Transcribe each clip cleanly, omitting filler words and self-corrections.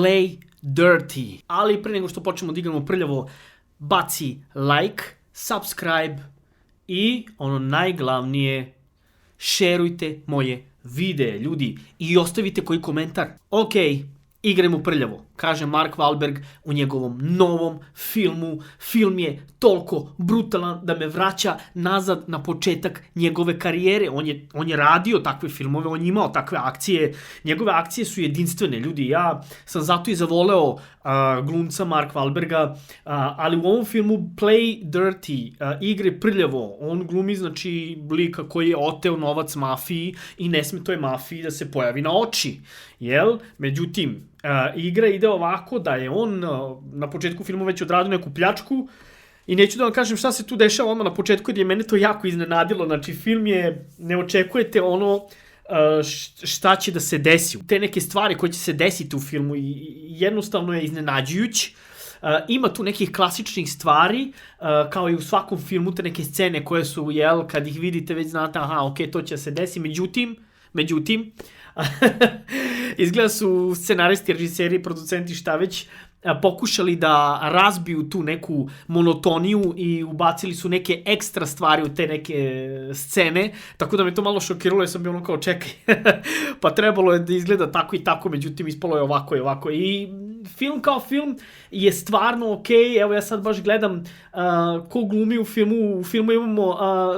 Play Dirty. Ali pre nego što počnemo da igramo prljavo, baci like, subscribe i ono najglavnije, šerujte moje videe, ljudi, i ostavite koji komentar. Ok, igrajmo prljavo, kaže Mark Wahlberg u njegovom novom filmu. Film je toliko brutalan da me vraća nazad na početak njegove karijere. On je radio takve filmove, on je imao takve akcije. Njegove akcije su jedinstvene, ljudi. Ja sam zato i zavoleo glumca Mark Wahlberga, ali u ovom filmu Play Dirty, igre prljavo, on glumi, znači, lika koji je oteo novac mafiji i ne sme toj mafiji da se pojavi na oči, jel? Međutim, igra ide ovako da je on na početku filmu već odradio neku pljačku i neću da vam kažem šta se tu dešava odmah na početku, jer je mene to jako iznenadilo. Znači, film je, ne očekujete ono šta će da se desi. Te neke stvari koje će se desiti u filmu i jednostavno je iznenađujući. Ima tu nekih klasičnih stvari, kao i u svakom filmu, te neke scene koje su, jel, kad ih vidite već znate, aha, ok, to će se desi. Međutim, izgleda su scenaristi, režiseri, producenti, šta već, pokušali da razbiju tu neku monotoniju i ubacili su neke ekstra stvari u te neke scene, tako da me to malo šokiralo, jer sam bio ono kao čekaj, pa trebalo je da izgleda tako i tako, međutim ispalo je ovako i ovako. I film kao film je stvarno ok. Evo ja sad baš gledam ko glumi u filmu. U filmu imamo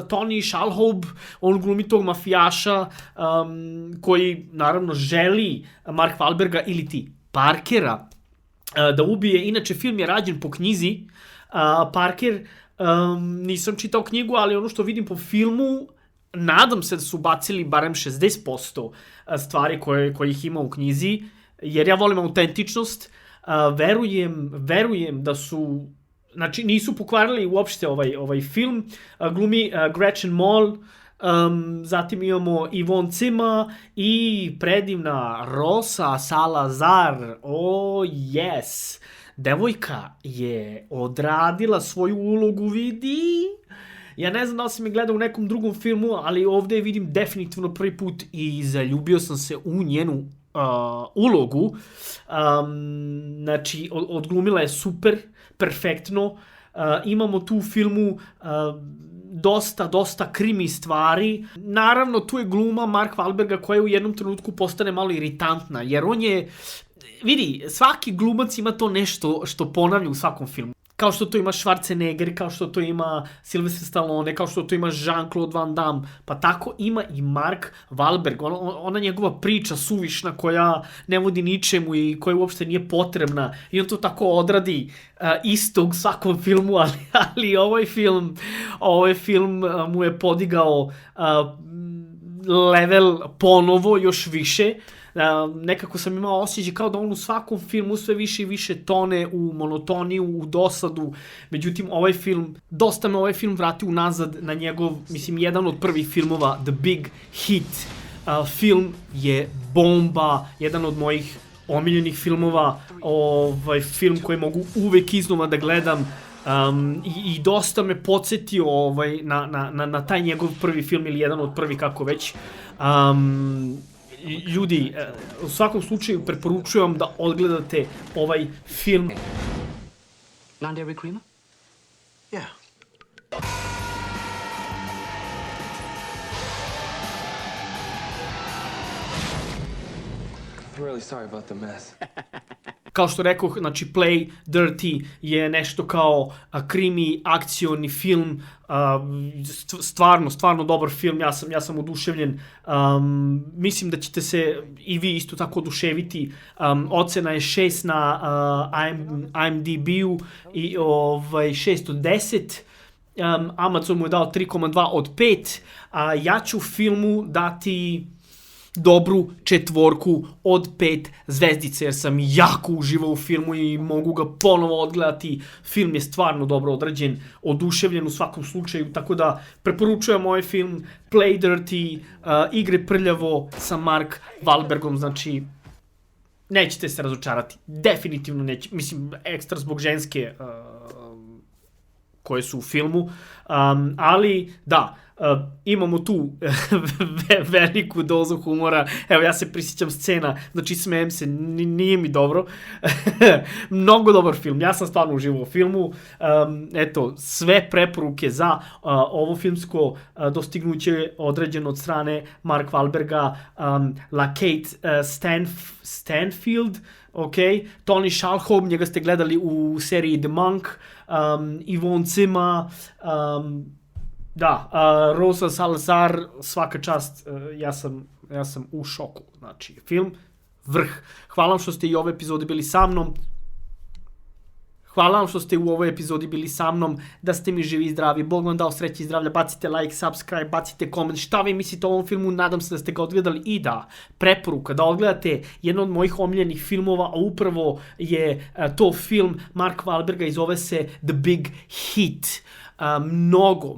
Tony Shalhoub, on glumi tog mafijaša koji naravno želi Mark Wahlberga ili ti Parkera da ubije. Inače, film je rađen po knjizi. Parker, nisam čitao knjigu, ali ono što vidim po filmu, nadam se da su bacili barem 60% stvari koje ih ima u knjizi, jer ja volim autentičnost. Verujem da su, znači, nisu pokvarili uopšte ovaj film. Glumi Gretchen Mol, zatim imamo Yvonne Zima i predivna Rosa Salazar. Oh yes, devojka je odradila svoju ulogu, vidi. Ja ne znam da li sam je gledao u nekom drugom filmu, ali ovde je vidim definitivno prvi put i zaljubio sam se u njenu ulogu. Znači, odglumila je super, perfektno. Imamo tu u filmu dosta krimi stvari. Naravno, tu je gluma Mark Wahlberga koja u jednom trenutku postane malo iritantna, jer on je, vidi, svaki glumac ima to nešto što ponavlja u svakom filmu. Kao što to ima Schwarzenegger, kao što to ima Sylvester Stallone, kao što to ima Jean-Claude Van Damme, pa tako ima i Mark Wahlberg. Ona njegova priča suvišna koja ne vodi ničemu i koja uopšte nije potrebna, i on to tako odradi isto u svakom filmu, ali ovaj film mu je podigao level ponovo još više. Nekako sam imao osjećaj kao da on u svakom filmu sve više i više tone u monotoniju, u dosadu. Međutim, dosta me ovaj film vrati unazad na njegov, mislim, jedan od prvih filmova, The Big Hit. Film je bomba, jedan od mojih omiljenih filmova, film koji mogu uvek iznova da gledam. I dosta me podsjetio na taj njegov prvi film, ili jedan od prvi, kako već. Ljudi, u svakom slučaju preporučujem da odgledate ovaj film. Non-dairy creamer? Yeah. I'm really sorry about the mess. Kao što rekoh, znači Play Dirty je nešto kao krimi, akcioni film, stvarno dobar film, ja sam oduševljen. Mislim da ćete se i vi isto tako oduševiti. Ocena je 6 na IMDb-u i 6 od 10. Amazon mu je dao 3,2 od 5. Ja ću filmu dati dobru 4 od 5 zvezdice, jer sam jako uživao u filmu i mogu ga ponovo odgledati. Film je stvarno dobro odrađen, oduševljen u svakom slučaju, tako da preporučujem ovaj film Play Dirty, igre prljavo sa Mark Wahlbergom. Znači, nećete se razočarati, definitivno neće, mislim, ekstra zbog ženske koje su u filmu, ali da, Imamo tu veliku dozu humora. Evo, ja se prisjećam scena, znači smijem se, nije mi dobro. Mnogo dobar film, ja sam stvarno uživao u filmu. Eto, sve preporuke za ovo filmsko dostignuće određeno od strane Mark Wahlberga, LaKate Stanfield, ok, Tony Shalhoub, njega ste gledali u seriji The Monk, Yvonne Zima, Rosa Salazar, svaka čast, ja sam u šoku, znači, film vrh. Hvala vam što ste i ove epizode bili sa mnom. Hvala vam što ste u ovoj epizodi bili sa mnom, da ste mi živi i zdravi, Bog vam dao sreće i zdravlja, bacite like, subscribe, bacite koment, šta vi mislite o ovom filmu, nadam se da ste ga odgledali i da, preporuka da odgledate jedan od mojih omiljenih filmova, a upravo je to film Mark Wahlberga i zove se The Big Hit.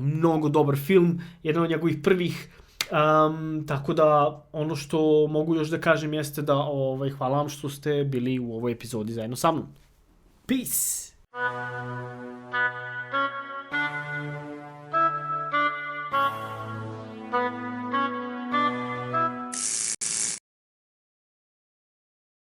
Mnogo dobar film, jedan od njegovih prvih, tako da ono što mogu još da kažem jeste da hvala vam što ste bili u ovoj epizodi zajedno sa mnom. Peace!